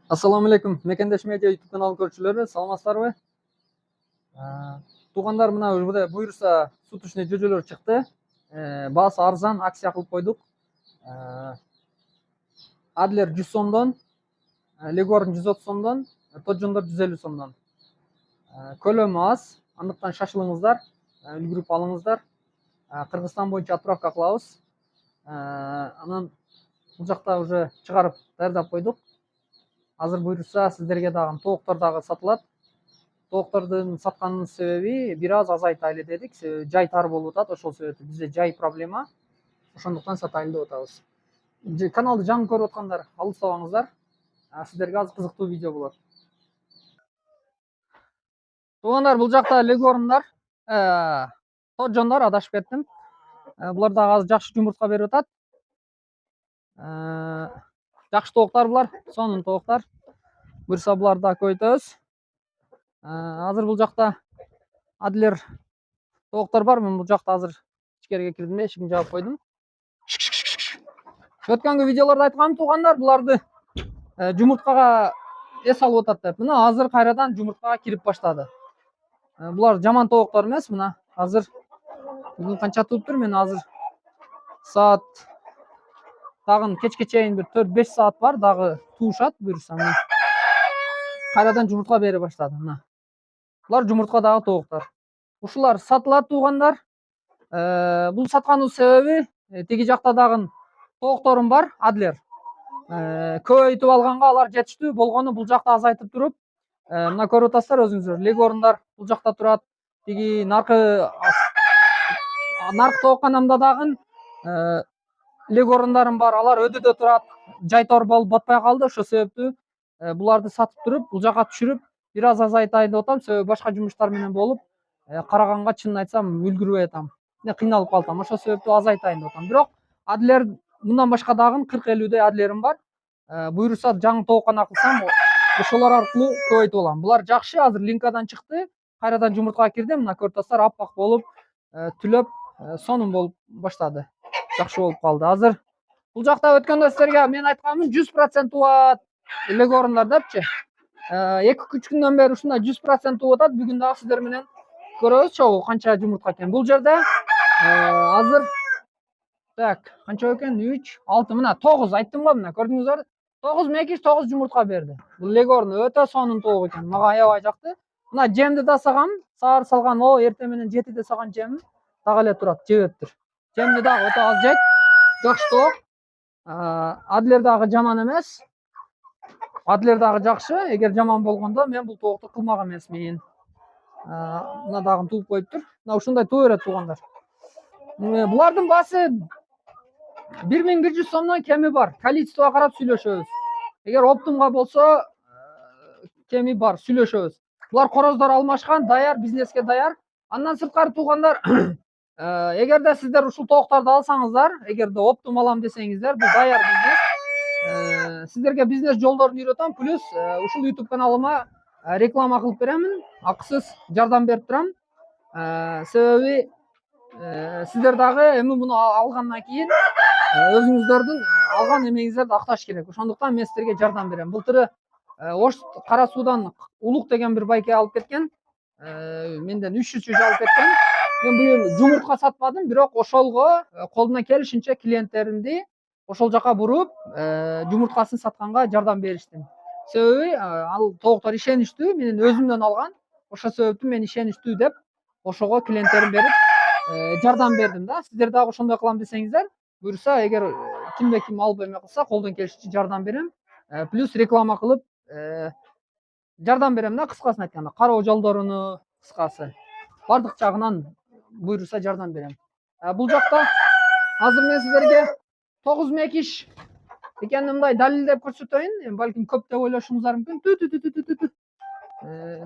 Assalamu alaikum. Mekendеш медиа YouTube каналы көрүүчүлөрү, саламатсыздарбы? Туугандар, мына буюрса суточный жөжөлөр чыкты. Баасы арзан, акция кылып койдук. Адлер 100 сомдон, Легорн 130 сомдон, Тоджондор 150 сомдон. Көлөмү аз, андыктан шашылыңыздар, үлгүрүп алыңыздар. Кыргызстан боюнча отправка кылабыз. Анан бул жакта уже чыгарып даярдап койдук. Азыр буюрса сиздерге дагы тооктор дагы сатылат. Тооктордун сатканын себеби бир аз азайтайлы дедик. Жай тар болуп атат, ошол себептен бизде жай проблема. Ошондуктан сатайлы деп атабыз. Каналды жаңы көрүп аткандар алыстабаңыздар. Сиздерге аз кызыктуу видео болот. Туугандар, бул жакта легорндар, тоджондор адашып кеттим. Булар дагы азыр жакшы жумуртка берип атат. Жакшы тооктар булар, сонун тооктар. Буюрса буларды да көбөйтөбүз. Азыр бул жакта Адлер тооктор бар. Мен бул жакта азыр ичкериге кирдим, эшигин жаап койдум. Өткөнкү видеолордо айткам, туугандар, буларды жумурткага эс алып атат деп. Мына азыр кайрадан жумурткага кирип баштады. Булар жаман тооктор эмес. Мына азыр бүгүн канча туруптур? Мен азыр саат дагы кечке чейин бир 4-5 саат бар, дагы туушат буюрса. Мына кайрадан жумуртка бере баштады. Мына булар жумуртка дагы тооктор. Ушулар сатылат, туугандар. Бул сатканын себеби тиги жакта дагы тоокторум бар, Адлер. Көбөйтүп алганга алар жетиштүү болгону бул жакта азайтып туруп, мына көрүп атасыздар өзүңүздөр. Легорндар бул жакта турат. Тиги наркы тоокканамда дагы легорндарым бар, алар өдөдө турат. Жайтор болуп батпай калды, ошол себептүү буларды сатып туруп, бул жака түшүрүп, бир аз азайтайын деп атам. Себеби башка жумуштар менен болуп, караганга чынын айтсам үлгүрбөй атам. Кыйналып калдым. Ошол себептүү азайтайын деп атам. Бирок Адлер мындан башка дагы 40-50 Адлерим бар. Буюрса жаңы тооккана кылсам, ошолор аркылуу көбөйтүп алам. Булар жакшы, азыр линкадан чыкты. Кайрадан жумуртка кирди. Мына көрүп атасыздар, аппак болуп, түлөп, сонун болуп баштады. Жакшы болуп калды. Азыр бул жакта өткөндө сиздерге мен айтканмын, 100% убат легорндар депчи. 2-3 күндөн бери ушундай 100% убатат. Бүгүн дагы сиздер менен көрөбүз чогуу канча жумуртка экен. Бул жерде азыр канча экен? 3, 6, мына 9 айттым го, мына көрдүңүздөр. 9 мекиш, 9 жумуртка берди. Бул легорн өтө сонун тоок экен. Мага аябай жакты. Мына жемди да сагам, саар салган, эртең менен 7де саган жемим дагы эле турат, жебептир. Жемди дагы өтө аз жейт. Жакшы тоок. Адлер дагы жаман эмес. Адлер дагы жакшы. Эгер жаман болгондо мен бул тоокту кылмак эмесмин. Мына дагы тууп коюптур. Мына ушундай туу берет, туугандар. Булардын баасы 1100 сомдон кеми бар. Количествого карап сүйлөшөбүз. Эгер оптумга болсо, кеми бар, сүйлөшөбүз. Булар короздор алмашкан, даяр, бизнеске даяр. Андан сырткары, туугандар, эгерде сиздер ушул тооктарды алсаңыздар, эгерде оптум алам десеңиздер, бул даяр бизнес. Сиздерге бизнес жолдорун үйрөтөм, плюс ушул YouTube каналыма реклама кылып беремин, акысыз жардам берип турам. Себеби сиздер дагы эми муну алгандан кийин өзүңүздөрдүн алган эмеңиздерди акташ керек. Ошондуктан мен сиздерге жардам берем. Былтыры Ош Кара Суудан Улук деген бир байке алып кеткен. Менден 300 чөж алып кеткен. Мен быйыл жумуртка сатпадым, бирок ошолго колумдан келишинче клиенттеримди ошол жака буруп, жумурткасын сатканга жардам бериштим. Себеби ал тооктор ишеничтүү, менин өзүмдөн алган. Ошол себептен мен ишеничтүү деп ошого клиенттерим берип жардам бердим да. Сиздер дагы ошондой кылам десеңиздер, буюрса, эгер кимде ким алып эме кылса, колдон келишинче жардам берем. Плюс реклама кылып жардам берем да, кыскасын айтканда. Кароо жолдоруну кыскасы. Бардык жагынан буюрса жардам берем. Бул жакта азыр мен сиздерге 9 мекиш экенин мындай далилдеп көрсөтөйүн. Балким көп деп ойлошуңуздар мүмкүн.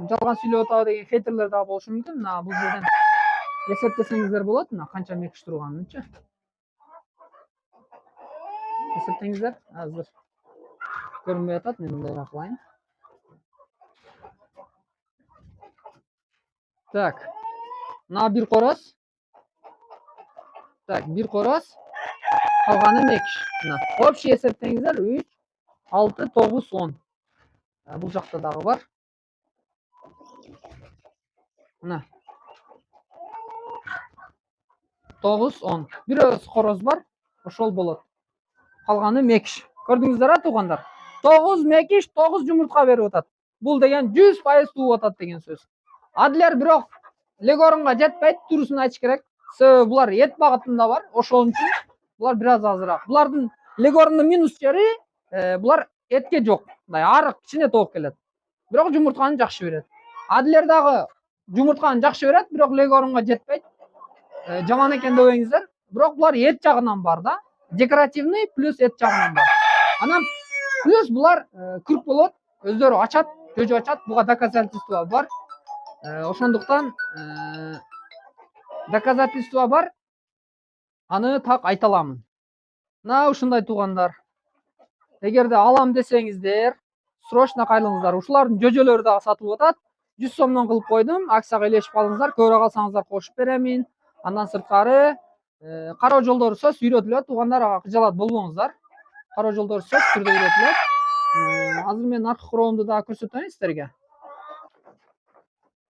Жалган сүйлөп атабы деген хейтерлер дагы болушу мүмкүн. Мына бул жерден эсептесеңиздер болот. Мына канча мекиш турганынчы. Эсептеңиздер. Азыр көрүнбөй атат, мен мындай кылайын. Мына бир короз. Бир короз. Калганы мекиш. Мына общий эсептеңиздер 3, 6, 9, 10. Бул жакта дагы бар. Мына 9-10. Бирөөс короз бар. Ошол болот. Калганы мекиш. Көрдүңүздөр а туугандар? 9 мекиш, 9 жумуртка берип атат. Бул деген 100% тууп атат деген сөз. Адлер бирок легорунга жетпейт, турусын айтыш керек. Себеби булар эт багытында бар. Ошол үчүн булар бир аз азыраак. Булардын легорунун минус жери булар этке жок. Мындай арык, кичине тоок келет. Бирок жумуртканы жакшы берет. Адлер дагы жумуртканы жакшы берет, бирок легорунга жетпейт. Жаман экен дебеңиздер. Бирок булар эт жагынан бар да. Декоративный плюс эт жагынан бар. Анан плюс булар күрк болот, өздөрү ачат, жөжө ачат. Буга доказательство бар. Ошондуктан доказательство бар. Аны так айта аламын. Мына ушундай туугандар. Эгерде алам десеңиздер, срочно кайрылыңыздар. Ушулардын жөжөлөрү дагы сатылып атат. 100 сомдон кылып койдум. Акцияга илешип калыңыздар. Көрө калсаңыздар кошуп беремин. Андан сырткары кароо жолдору сөз үйрөтүлөт. Туугандар, ага кыжалат болбоңуздар. Кароо жолдору сөз түрдө үйрөтүлөт. Азыр мен аркы куроомду дагы көрсөтөйүн сиздерге.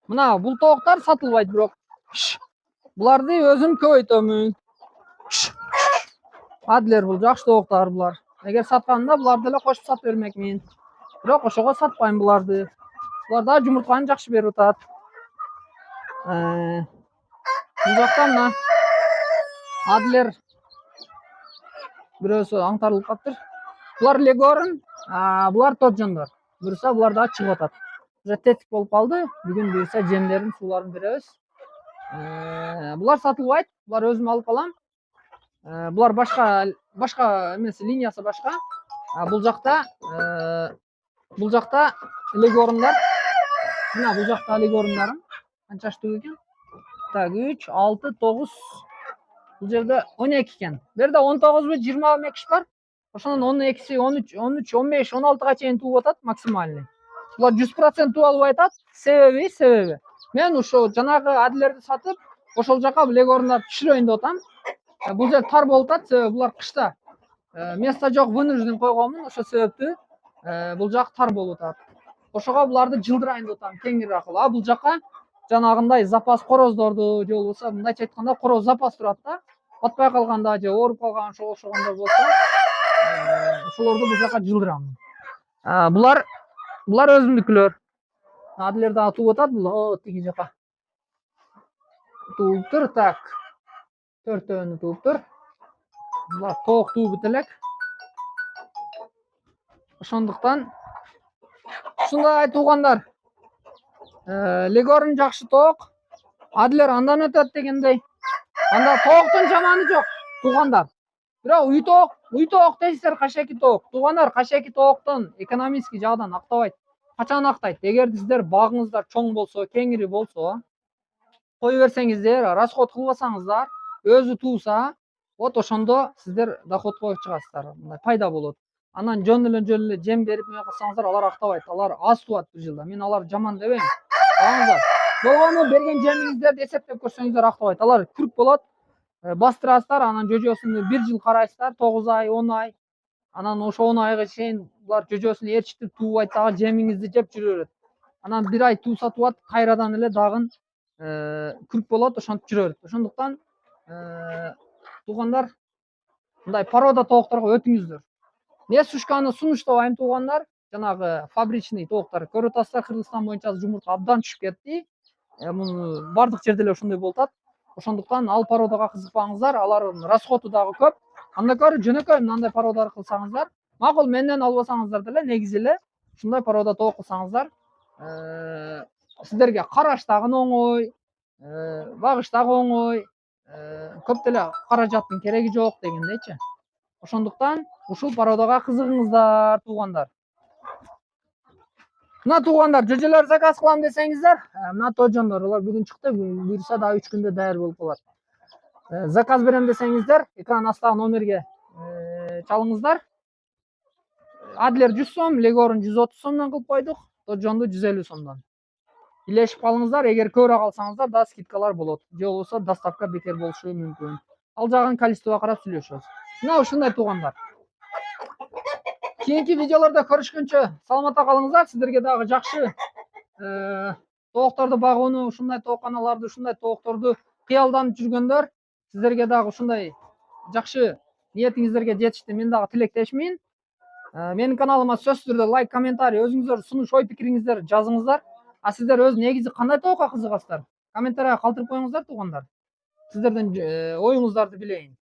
Мына бул тооктор сатылбайт, бирок буларды өзүм көбөйтөмүн. Адлер бул жакшы тооктор булар. Эгер сатканда буларды эле кошуп сатып бермекмин. Бирок ошого сатпайм буларды. Булар да жумуртканы жакшы берип атат. Бул жакта мына Адлер бирөөсү аңтарылып калыптыр. Булар легорун, булар тоджондор. Буюрса булар да чыгып атат. Уже тетик болуп калды. Бүгүн буюрса жемдерин, сууларын беребиз. Булар сатылбайт. Булар өзүм алып калам. Булар башка эмес, линиясы башка. Бул жакта легорундар. Мына бул жакта легорундарым. Канчаштуу экен? Так, 3, 6, 9. Бул жерде 12 экен. Бу жерде 19бу, 20 мекиш бар. Ошонун 12си, 13, 15, 16га чейин тууп атат максимальный. Булар 100% тууп албай атат. Себеби мен ошо жанагы Адлерди сатып, ошол жака легорундарды түшүрөйүн деп атам. Бул жер тар болуп атат, себеби булар кышта место жок, вынужден койгонмун. Ошол себептүү бул жак тар болуп атат. Ошого буларды жылдырайын деп атам кеңири аркылуу. Бул жака жанагындай запас короздорду, же болбосо мындайча айтканда короз запас турат да. Батпай калганда же ооруп калган ошогондор болсо, ошолорду бул жака жылдырам. Булар өзүмдүкүлөр. Адлер дагы тууп атат, бул тиги жака тууптур. Так, 4-өөнү тууптур. Булар тоок туубут элек. Ошондуктан ушундай туугандар. Легорун жакшы тоок, Адлер андан өтөт дегендей. Анда тооктун жаманы жок, туугандар. Бирок уй тоок дейсиздер, кашеки тоок. Туугандар, кашеки тооктон экономический жагдан актабайт. Качан актайт? Эгерде сиздер багыңыздар чоң болсо, кеңири болсо, кое берсеңиздер, расход кылбасаңыздар, өзү тууса, вот ошондо сиздер доходко чыгасыздар. Мындай пайда болот. Анан жөн эле жем берип мына кылсаңыздар, алар актабайт. Алар аз туат бир жылда. Мен алар жаман дебейм. Багыңыздар. Болгону берген жемиңиздерди эсептеп көрсөңүздөр актабайт. Алар күрк болот. Бастырасыздар, анан жөжөсүн 1 жыл карайсыздар, 9 ай, 10 ай. Анан ошо 10 айга чейин булар жөжөсүн ээрчитип туубайт, дагы жемиңизди жеп жүрө берет. Анан 1 ай тууса туат, кайрадан эле дагы күрк болот, ошентип жүрө берет. Ошондуктан туугандар, мындай порода тоокторго өтүңүздөр. Не сушканы сунуштабайм туугандар. Жанагы фабричный тооктор көрүп атасыздар, Кыргызстан боюнча жумуртка абдан түшүп кетти. Муну бардык жерде эле ошондой болуп атат. Ошондуктан ал породага кызыкпаңыздар, алардын расходу дагы көп. Анда көрө жөнөкөй мындай породалар кылсаңыздар, макул менден албасаңыздар деле, негизи эле ушундай порода тоок кылсаңыздар, сиздерге караш дагы оңой, багыш дагы оңой, көп деле каражаттын кереги жок дегендейчи. Ошондуктан ушул породага кызыгыңыздар, туугандар. Мына туугандар, жөжөлөр заказ кылам десеңиздер, мына тоджондор, алар бүгүн чыкты, буюрса дагы 3 күндө даяр болуп калат. Заказ берем десеңиздер, экран астагы номерге чалыңыздар. Адлер 100 сом, Легорун 130 сомдон кылып койдук, тоджонду 150 сомдон. Илешип калыңыздар, эгер көрө калсаңыздар да скидкалар болот. Же болбосо доставка бекер болушу мүмкүн. Ал жагын количествого карап сүйлөшөбүз. Мына ушундай туугандар. Кийинки видеолордо көрүшкөнчө саламатта калыңыздар. Сиздерге дагы жакшы тоокторду багууну, ушундай тоокканаларды, ушундай тоокторду кыялданып жүргөндөр, сиздерге дагы ушундай жакшы ниетиңиздерге жетишти мен дагы тилектешмин. Менин каналыма сөзсүз түрдө лайк, комментарий, өзүңүздөр сунуш, ой пикириңиздерди жазыңыздар. А сиздер өз негизи кандай тоокко кызыгасыздар? Комментарийге калтырып коюңуздар туугандар. Сиздердин оюңуздарды билейин.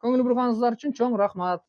Көңүл бурганыңыздар үчүн чоң рахмат.